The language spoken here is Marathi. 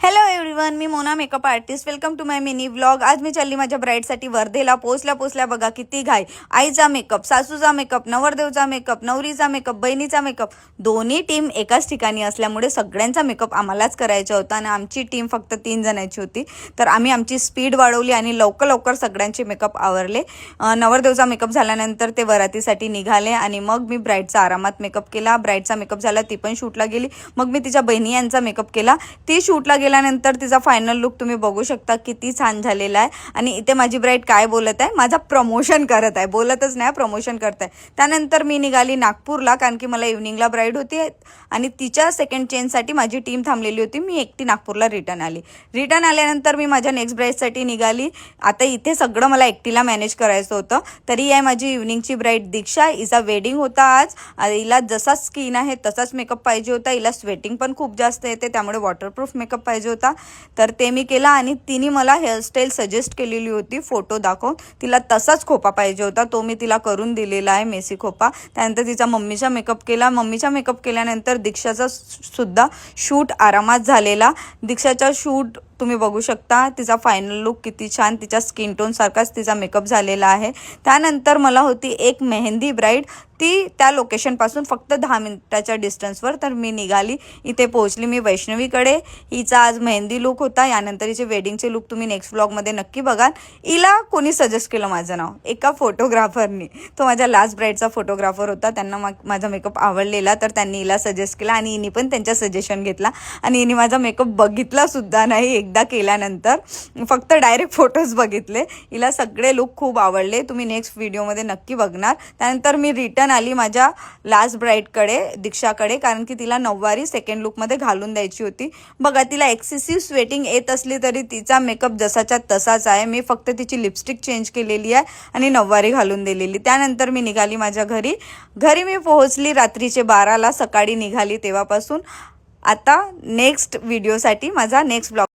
हॅलो एव्हरीवन, मी Mona makeup artist. Welcome to my mini vlog. आज मी चालली माझ्या ब्राईडसाठी वर्धेला. पोचल्या बघा किती घाई. आईचा मेकअप, सासूचा मेकअप, नवरदेवचा मेकअप, नवरीचा मेकअप, बहिणीचा मेकअप, दोन्ही टीम एकाच ठिकाणी असल्यामुळे सगळ्यांचा मेकअप आम्हालाच करायचा होता आणि आमची टीम फक्त 3 जणांची होती. तर आम्ही आमची स्पीड वाढवली आणि लवकर सगळ्यांचे मेकअप आवरले. नवरदेवचा मेकअप झाल्यानंतर ते वरातीसाठी निघाले आणि मग मी ब्राईडचा आरामात मेकअप केला. ब्राईडचा मेकअप झाला, ती पण शूटला गेली. मग मी तिच्या बहिणी यांचा मेकअप केला. ती शूटला गेल्यानंतर तिचा फायनल लुक तुम्ही बघू शकता किती छान झालेला आहे. आणि इथे माझी ब्राईड काय बोलत आहे, माझा प्रमोशन करत आहे, बोलतच नाही प्रमोशन करत आहे. त्यानंतर मी निघाली नागपूरला, कारण की मला इव्हनिंगला ब्राईड होती आणि तिच्या सेकंड चेंजसाठी माझी टीम थांबलेली होती. मी एकटी नागपूरला रिटर्न आल्यानंतर मी माझ्या नेक्स्ट ब्राईडसाठी निघाली. आता इथे सगळं मला एकटीला मॅनेज करायचं होतं. तरी आहे माझी इव्हनिंगची ब्राईड दीक्षा. हिचा वेडिंग होता आज. हिला जसा स्किन आहे तसाच मेकअप पाहिजे होता. हिला स्वेटिंग पण खूप जास्त येते, त्यामुळे वॉटरप्रूफ मेकअप पाहिजे होता. तर ते मी केला आणि तिने मला हेअरस्टाईल सजेस्ट केलेली होती फोटो दाखवून. तिला तसाच खोपा पाहिजे होता, तो मी तिला करून दिलेला आहे, मेसी खोपा. त्यानंतर तिचा मम्मीचा मेकअप केला. मम्मीचा मेकअप केल्यानंतर दीक्षाचा सुद्धा शूट आरामात झालेला. दीक्षाचा शूट तुम्ही बघू शकता. तिचा फायनल लुक किती छान, तिच्या स्किन टोन सारखाच तिचा मेकअप झालेला आहे. त्यानंतर मला होती एक मेहंदी ब्राईड. ती त्या लोकेशनपासून फक्त 10 मिनिटाच्या डिस्टन्सवर. तर मी निघाली, इथे पोहोचली मी वैष्णवीकडे. हिचा आज मेहंदी लुक होता. यानंतर हिचे वेडिंगचे लुक तुम्ही नेक्स्ट व्लॉगमध्ये नक्की बघाल. हिला कोणी सजेस्ट केलं माझं नाव, एका फोटोग्राफरनी. तो माझ्या लास्ट ब्राईडचा फोटोग्राफर होता. त्यांना माझा मेकअप आवडलेला, तर त्यांनी हिला सजेस्ट केला आणि हिने पण त्यांच्या सजेशन घेतला आणि हिने माझा मेकअप बघितला सुद्धा नाही. एकदा केल्यानंतर फक्त डायरेक्ट फोटोज बघितले. हिला सगळे लुक खूप आवडले, तुम्ही नेक्स्ट व्हिडिओमध्ये नक्की बघणार. त्यानंतर मी रिटर्न आली माझ्या लास्ट ब्राईडकडे, दीक्षाकडे, कारण की तिला नऊवारी सेकंड लुकमध्ये घालून द्यायची होती. बघा, तिला एक्सेसिव्ह स्वेटिंग येत असली तरी तिचा मेकअप जसाच्या तसाच आहे. मी फक्त तिची लिपस्टिक चेंज केलेली आहे आणि नऊवारी घालून दिलेली. त्यानंतर मी निघाली माझ्या घरी मी पोहोचली रात्रीचे 12ला. सकाळी निघाली तेव्हापासून. आता नेक्स्ट व्हिडिओसाठी माझा नेक्स्ट ब्लॉग